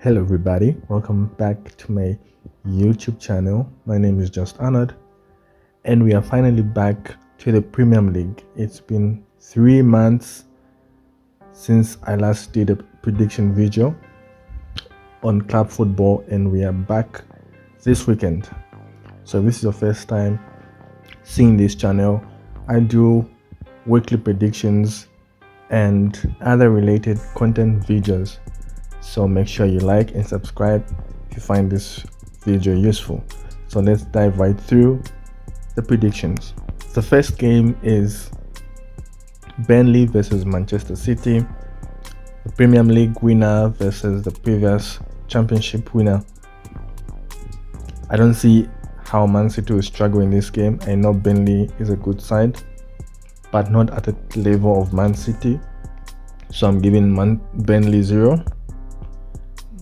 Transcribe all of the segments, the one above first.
Hello everybody, welcome back to my YouTube channel. My name is Just Arnold and we are finally back to the Premier League. It's been 3 months since I last did a prediction video on club football and we are back this weekend. So if this is your first time seeing this channel, I do weekly predictions and other related content videos. So make sure you like and subscribe if you find this video useful. So let's dive right through the predictions. The first game is Burnley versus Manchester City, the Premier League winner versus the previous championship winner. I don't see how Man City will struggle in this game. I know Burnley is a good side, but not at the level of Man City. So I'm giving Burnley 0.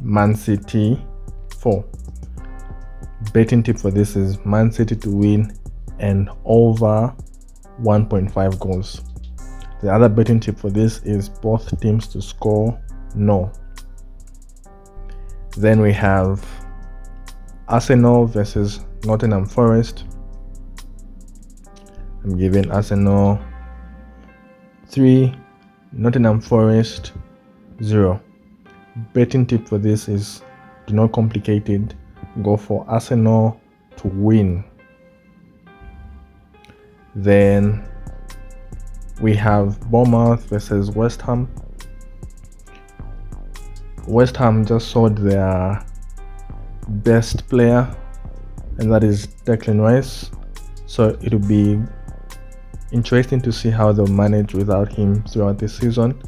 Man City 4. Betting tip for this is Man City to win and over 1.5 goals. The other betting tip for this is both teams to score no. Then we have Arsenal versus Nottingham Forest. I'm giving Arsenal 3, Nottingham Forest 0. Betting tip for this is do not complicate it, go for Arsenal to win. Then we have Bournemouth versus West Ham. West Ham just sold their best player, and that is Declan Rice, so it will be interesting to see how they'll manage without him throughout the season.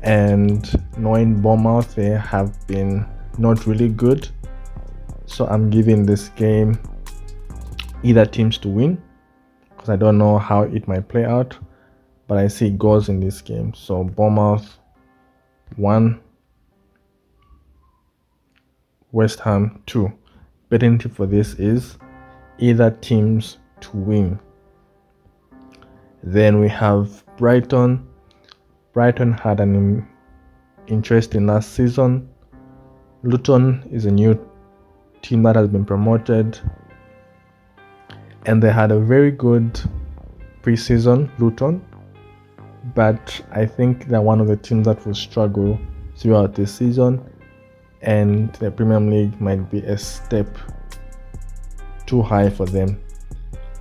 And knowing Bournemouth, they have been not really good, so I'm giving this game either teams to win because I don't know how it might play out, but I see goals in this game. So Bournemouth 1, West Ham 2. Betting tip for this is either teams to win. Then we have Brighton. Brighton had an interesting last season. Luton is a new team that has been promoted, and they had a very good preseason, Luton, but I think they're one of the teams that will struggle throughout this season, and the Premier League might be a step too high for them,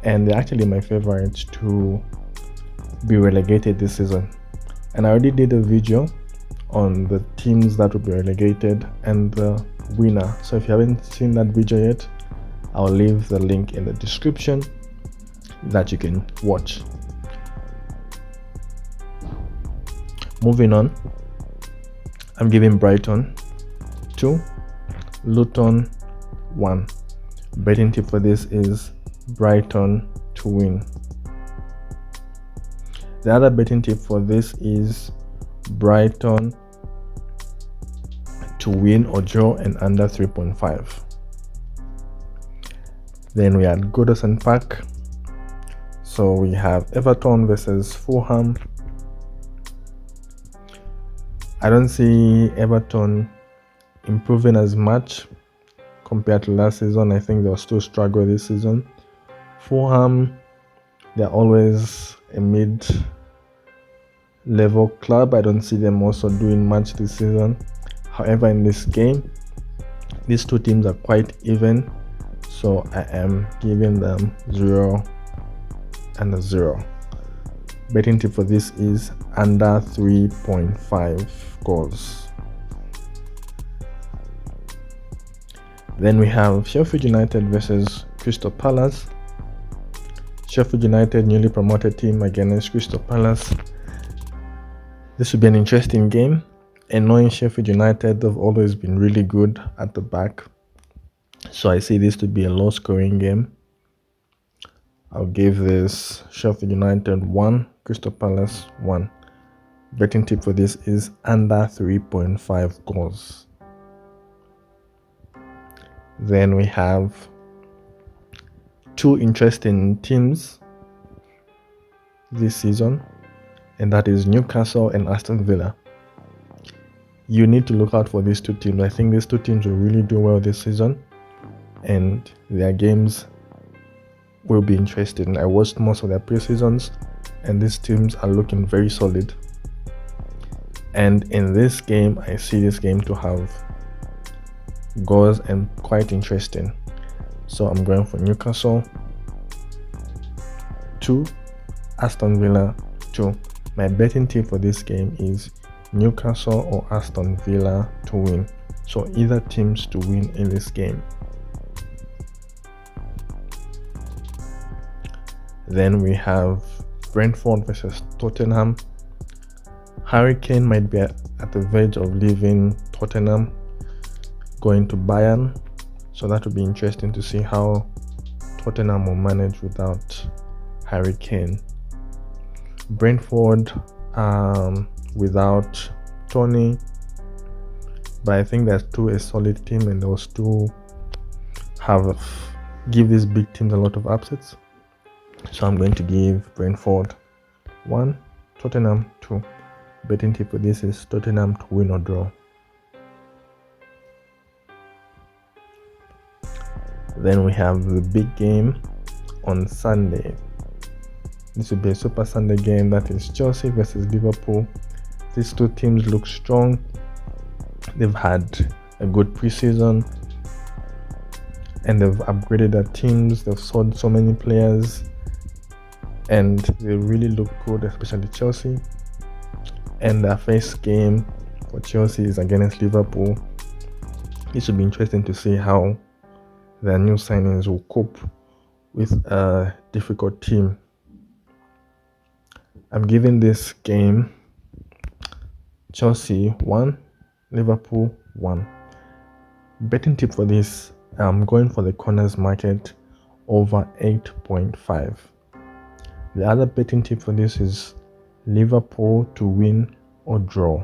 and they're actually my favorites to be relegated this season. And I already did a video on the teams that will be relegated and the winner. So if you haven't seen that video yet, I'll leave the link in the description that you can watch. Moving on, I'm giving Brighton 2, Luton 1. Betting tip for this is Brighton to win. The other betting tip for this is Brighton to win or draw and under 3.5. Then we had Goodison Park. So we have Everton versus Fulham. I don't see Everton improving as much compared to last season. I think they'll still struggle this season. Fulham, they're always a mid-level club. I don't see them also doing much this season. However, in this game, these two teams are quite even, so I am giving them 0 and a 0. Betting tip for this is under 3.5 goals. Then we have Sheffield United versus Crystal Palace. Sheffield United, newly promoted team, against Crystal Palace. This will be an interesting game, and knowing Sheffield United, they've always been really good at the back, so I see this to be a low-scoring game. I'll give this Sheffield United 1, Crystal Palace 1. Betting tip for this is under 3.5 goals. Then we have two interesting teams this season, and that is Newcastle and Aston Villa. you need to look out for these two teams. I think these two teams will really do well this season, and their games will be interesting. I watched most of their pre-seasons, and these teams are looking very solid. And in this game, I see this game to have goals and quite interesting. So I'm going for Newcastle 2, Aston Villa 2. My betting tip for this game is Newcastle or Aston Villa to win. So either teams to win in this game. Then we have Brentford versus Tottenham. Harry Kane might be at the verge of leaving Tottenham, going to Bayern. So that would be interesting to see how Tottenham will manage without Harry Kane. Brentford without Tony, but I think that's still a solid team, and those two give these big teams a lot of upsets. So I'm going to give Brentford 1, Tottenham 2. Betting tip for this is Tottenham to win or draw. Then we have the big game on Sunday. This will be a Super Sunday game, that is Chelsea versus Liverpool. These two teams look strong. They've had a good preseason, and they've upgraded their teams. They've sold so many players, and they really look good, especially Chelsea. And their first game for Chelsea is against Liverpool. It should be interesting to see how their new signings will cope with a difficult team. I'm giving this game Chelsea 1, Liverpool 1. Betting tip for this, I'm going for the corners market over 8.5. The other betting tip for this is Liverpool to win or draw.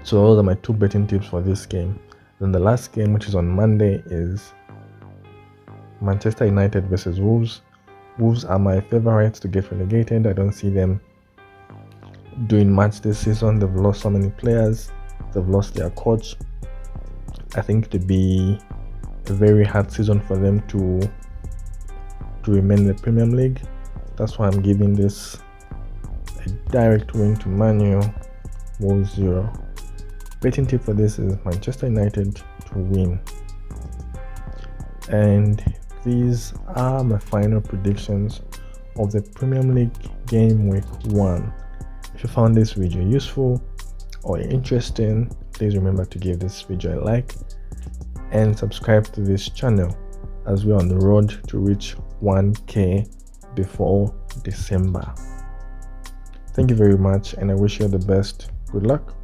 So those are my two betting tips for this game. Then the last game, which is on Monday, is Manchester United versus Wolves. Wolves are my favorites to get relegated. I don't see them doing much this season. They've lost so many players. They've lost their coach. I think it would be a very hard season for them to remain in the Premier League. That's why I'm giving this a direct win to Man U, Wolves 0. Betting tip for this is Manchester United to win. And these are my final predictions of the Premier League Game Week 1. If you found this video useful or interesting, please remember to give this video a like and subscribe to this channel, as we're on the road to reach 1K before December. Thank you very much, and I wish you the best. Good luck.